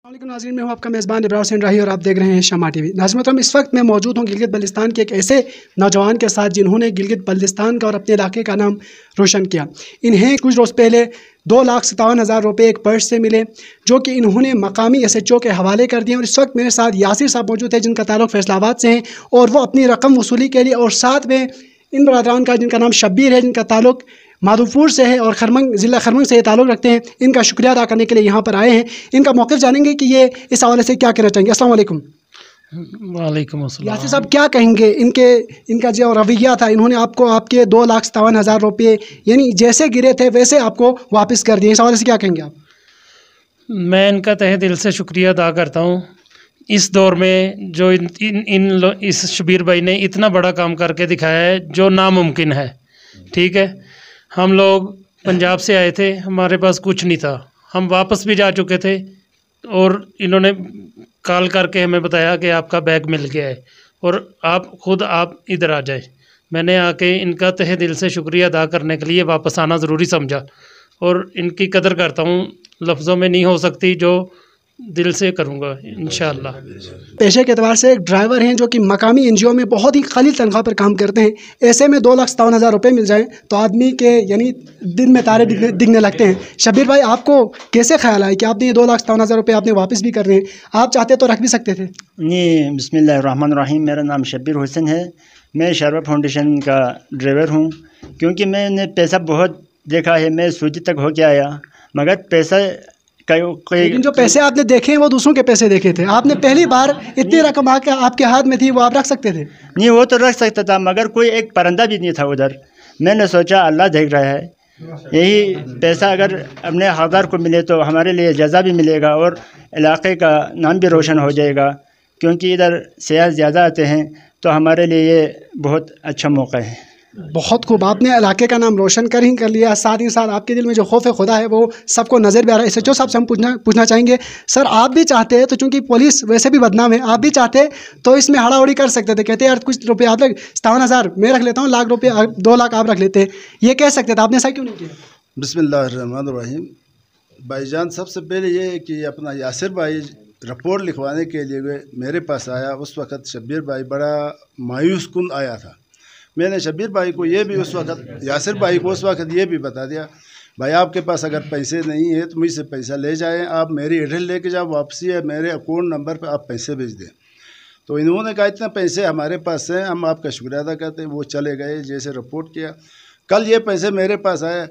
वालेकुम नाज़रीन, मैं हूं आपका मेज़बान इब्रार हुसैन राही और आप देख रहे हैं शमा टीवी। नाज़रीन, इस वक्त मैं मौजूद हूं गिलगित बल्तिस्तान के एक ऐसे नौजवान के साथ जिन्होंने गिलगित बल्तिस्तान का और अपने इलाके का नाम रोशन किया। इन्हें कुछ रोज़ पहले 2,57,000 रुपये एक पर्स से मिले, जो कि इन्होंने मकामी SHO के हवाले कर दिए। और इस वक्त मेरे साथ यासिर साहब मौजूद है, जिनका ताल्लुक़ फैसलाबाद से है, और वो अपनी रकम वसूली के लिए, और साथ में इन बरादरान का जिनका नाम शब्बीर है, जिनका ताल्लुक़ माधोपुर से है और खरमंग ज़िला खरमंग से ताल्लुक़ रखते हैं, इनका शुक्रिया अदा करने के लिए यहाँ पर आए हैं। इनका मौक़िफ़ जानेंगे कि ये इस हवाले से क्या कहना चाहेंगे। अस्सलाम वालेकुम। वालेकुम अस्सलाम। यासिर साहब, क्या कहेंगे इनका जो रवैया था, इन्होंने आपको आपके 2,57,000 रुपये यानी जैसे गिरे थे वैसे आपको वापस कर दिए, इस हवाले से क्या कहेंगे आप? मैं इनका तहे दिल से शुक्रिया अदा करता हूँ। इस दौर में जो इस शबीर भाई ने इतना बड़ा काम करके दिखाया है जो नामुमकिन है। ठीक है, हम लोग पंजाब से आए थे, हमारे पास कुछ नहीं था, हम वापस भी जा चुके थे और इन्होंने कॉल करके हमें बताया कि आपका बैग मिल गया है और आप इधर आ जाए। मैंने आके इनका तहे दिल से शुक्रिया अदा करने के लिए वापस आना ज़रूरी समझा और इनकी कदर करता हूँ, लफ्ज़ों में नहीं हो सकती, जो दिल से करूँगा इंशाअल्लाह। पेशे के एतबार से एक ड्राइवर हैं जो कि मकामी NGO में बहुत ही कलील तनख्वाह पर काम करते हैं। ऐसे में 2,57,000 रुपये मिल जाएं तो आदमी के यानी दिन में तारे दिखने लगते हैं। शब्बीर भाई, आपको कैसे ख्याल आया कि आपने ये 2,57,000 रुपये आपने वापस भी कर रहे हैं? आप चाहते तो रख भी सकते थे। जी, बिस्मिल्लाहिर्रहमानिर्रहीम। मेरा नाम शब्बीर हुसैन है, मैं शरवा फाउंडेशन का ड्राइवर हूँ। क्योंकि मैंने पैसा बहुत देखा है, मैं सूजी तक हो के आया, मगर पैसा लेकिन जो पैसे आपने देखे हैं वो दूसरों के पैसे देखे थे। आपने पहली बार इतनी रकम आपके हाथ में थी, वो आप रख सकते थे। नहीं, वो तो रख सकता था, मगर कोई एक परिंदा भी नहीं था उधर। मैंने सोचा अल्लाह देख रहा है, यही पैसा अगर अपने हकदार को मिले तो हमारे लिए जज़ा भी मिलेगा और इलाके का नाम भी रोशन हो जाएगा। क्योंकि इधर सियाह ज़्यादा आते हैं तो हमारे लिए ये बहुत अच्छा मौका है। बहुत खूब, आपने इलाके का नाम रोशन कर लिया, साथ ही साथ आपके दिल में जो खौफ खुदा है वो सबको नज़र भी आ रहा है। SHO साहब से हम पूछना चाहेंगे, सर आप भी चाहते हैं तो, चूँकि पुलिस वैसे भी बदनाम है, आप भी चाहते तो इसमें हड़ाहड़ी कर सकते थे, कहते यार कुछ रुपये आप लोग 57,000 मैं रख लेता हूँ, लाख रुपये 2 लाख आप रख लेते हैं, ये कह सकते थे, आपने ऐसा क्यों नहीं किया? बिस्मिल्लाहिर्रहमानिर्रहीम। भाईजान, सबसे पहले ये है कि अपना यासिर भाई रिपोर्ट लिखवाने के लिए मेरे पास आया। उस वक़्त शब्बीर भाई बड़ा मायूस कुन आया था। मैंने शब्बीर भाई को ये भी उस वक़्त यासिर भाई को उस वक़्त ये भी बता दिया, भाई आपके पास अगर पैसे नहीं है तो मुझसे पैसा ले जाएं, आप मेरी एड्रेस लेके जाओ, वापसी है मेरे अकाउंट नंबर पे आप पैसे भेज दें। तो इन्होंने कहा इतना पैसे हमारे पास हैं, हम आपका शुक्रिया अदा करते हैं। वो चले गए, जैसे रिपोर्ट किया, कल ये पैसे मेरे पास आए।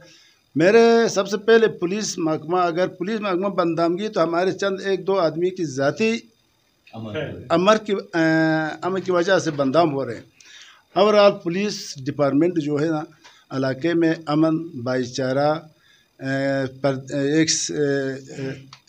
मेरे सबसे पहले पुलिस महकमा, अगर पुलिस महकमा बदनामगी तो हमारे चंद 1-2 आदमी की ज़ाती अमर की वजह से बदनाम हो रहे हैं। ओवरऑल पुलिस डिपार्टमेंट जो है ना, इलाके में अमन भाईचारा पर एक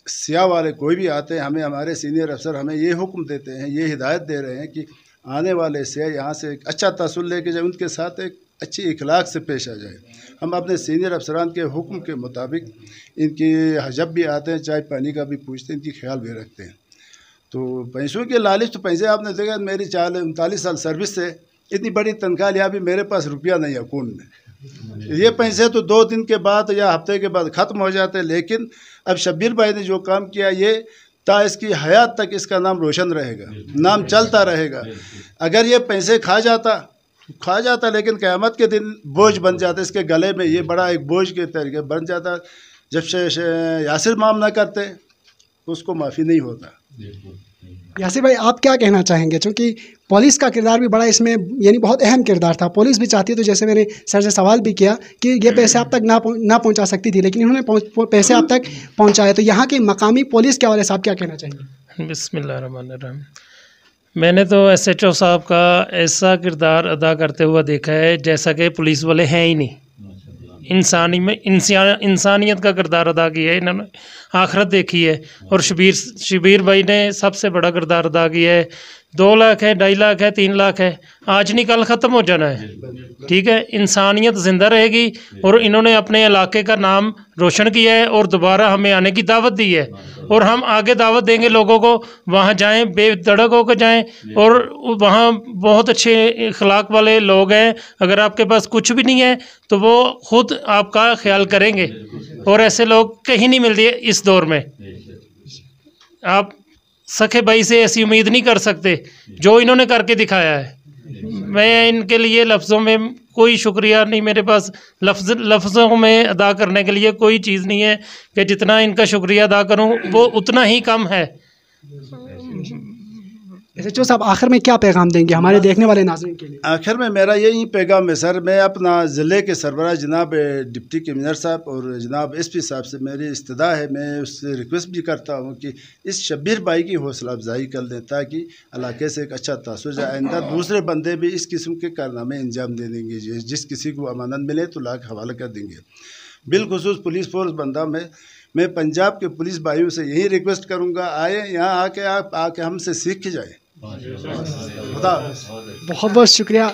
सियाह वाले कोई भी आते हैं, हमें हमारे सीनियर अफसर हमें ये हुक्म देते हैं, ये हिदायत दे रहे हैं कि आने वाले से यहाँ से एक अच्छा तासुर लेके जाए, उनके साथ एक अच्छी इखलाक से पेश आ जाए। हम अपने सीनियर अफसरान के हुक्म के मुताबिक इनकी जब भी आते हैं चाय पानी का भी पूछते हैं, इनकी ख्याल भी रखते हैं। तो पैसों के लालच, तो पैसे आपने देखा, मेरी 39 साल सर्विस से इतनी बड़ी तनख्वाह लिया, भी मेरे पास रुपया नहीं है अकाउंट में। ये पैसे तो 2 दिन के बाद या हफ्ते के बाद ख़त्म हो जाते हैं। लेकिन अब शब्बीर भाई ने जो काम किया, ये ता इसकी हयात तक इसका नाम रोशन रहेगा, नाम चलता रहेगा। अगर ये पैसे खा जाता लेकिन क़यामत के दिन बोझ बन जाता, इसके गले में ये बड़ा एक बोझ के तरीके बन जाता। जब से यासिर माफ़ ना करते उसको माफ़ी नहीं होता। यासिर भाई, आप क्या कहना चाहेंगे? क्योंकि पुलिस का किरदार भी बड़ा इसमें यानी बहुत अहम किरदार था। पुलिस भी चाहती है, तो जैसे मैंने सर से सवाल भी किया कि ये पैसे आप तक ना पहुंचा सकती थी, लेकिन इन्होंने पैसे आप तक पहुंचाए। तो यहाँ की मकामी पुलिस के हवाले से आप क्या कहना चाहेंगे? बिस्मिल्लाहिर्रहमानिर्रहीम। मैंने तो SHO साहब का ऐसा किरदार अदा करते हुआ देखा है जैसा कि पुलिस वाले हैं ही नहीं। इंसानियत का किरदार अदा किया है इन्होंने, आखिरत देखी है। और शबीर भाई ने सबसे बड़ा किरदार अदा किया है। 2 लाख है, 2.5 लाख है, 3 लाख है, आज नहीं कल ख़त्म हो जाना है। ठीक है, इंसानियत ज़िंदा रहेगी और इन्होंने अपने इलाके का नाम रोशन किया है और दोबारा हमें आने की दावत दी है और हम आगे दावत देंगे लोगों को, वहाँ जाएं, बेधड़क होकर जाएं और वहाँ बहुत अच्छे अखलाक वाले लोग हैं। अगर आपके पास कुछ भी नहीं है तो वो खुद आपका ख्याल करेंगे और ऐसे लोग कहीं नहीं मिलते इस दौर में। आप सखे भाई से ऐसी उम्मीद नहीं कर सकते जो इन्होंने करके दिखाया है। मैं इनके लिए लफ्ज़ों में कोई शुक्रिया नहीं, मेरे पास लफ्ज़ों में अदा करने के लिए कोई चीज़ नहीं है कि जितना इनका शुक्रिया अदा करूं वो उतना ही कम है। SHO साहब, आखिर में क्या पैगाम देंगे हमारे देखने वाले नाज़रीन के लिए? आखिर में मेरा यही पैगाम है सर, मैं अपना ज़िले के सरबराह जनाब डिप्टी कमिश्नर साहब और जनाब SP साहब से मेरी इस्तदा है, मैं उससे रिक्वेस्ट भी करता हूँ कि इस शब्बीर भाई की हौसला अफजाई कर दें ताकि इलाके से एक अच्छा तासुर जाए। आइंदा दूसरे बंदे भी इस किस्म के कारनामे अंजाम दे देंगे, जिस किसी को अमानत मिले तो ला के हवाला कर देंगे। बिलखुसूस पुलिस फोर्स बंदा में मैं पंजाब के पुलिस भाइयों से यही रिक्वेस्ट करूँगा, आए यहाँ आके आप आके हमसे सीख के जाए। बहुत बहुत शुक्रिया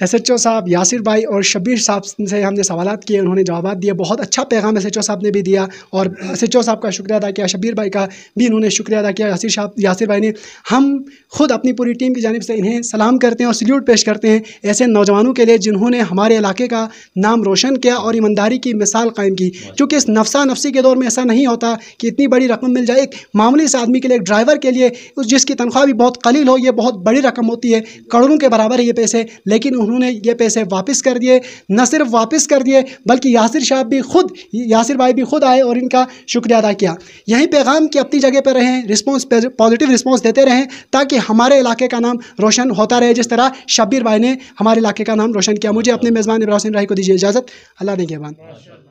SHO साहब यासिर भाई और शब्बीर साहब से हमने सवालात किए, उन्होंने जवाब दिए। बहुत अच्छा पैगाम SHO साहब ने भी दिया और SHO साहब का शुक्रिया अदा किया, शब्बीर भाई का भी उन्होंने शुक्रिया अदा किया, यासिर भाई ने। हम खुद अपनी पूरी टीम की जानिब से इन्हें सलाम करते हैं और सल्यूट पेश करते हैं ऐसे नौजवानों के लिए जिन्होंने हमारे इलाके का नाम रोशन किया और ईमानदारी की मिसाल कायम की। क्योंकि इस नफसा नफसी के दौर में ऐसा नहीं होता कि इतनी बड़ी रकम मिल जाए। एक मामूली से आदमी के लिए, एक ड्राइवर के लिए, जिसकी तनख्वाह भी बहुत कलील हो, ये बहुत बड़ी रकम होती है, करोड़ों के बराबर है ये पैसे। लेकिन उन्होंने ये पैसे वापस कर दिए, न सिर्फ वापस कर दिए बल्कि यासिर भाई भी खुद आए और इनका शुक्रिया अदा किया। यही पैगाम कि अपनी जगह पर रहें, पॉजिटिव रिस्पॉन्स देते रहें ताकि हमारे इलाके का नाम रोशन होता रहे, जिस तरह शब्बीर भाई ने हमारे इलाके का नाम रोशन किया। मुझे अपने मेज़बान इब्राहिम राही को दीजिए इजाज़त। अल्लाह ने के बाद।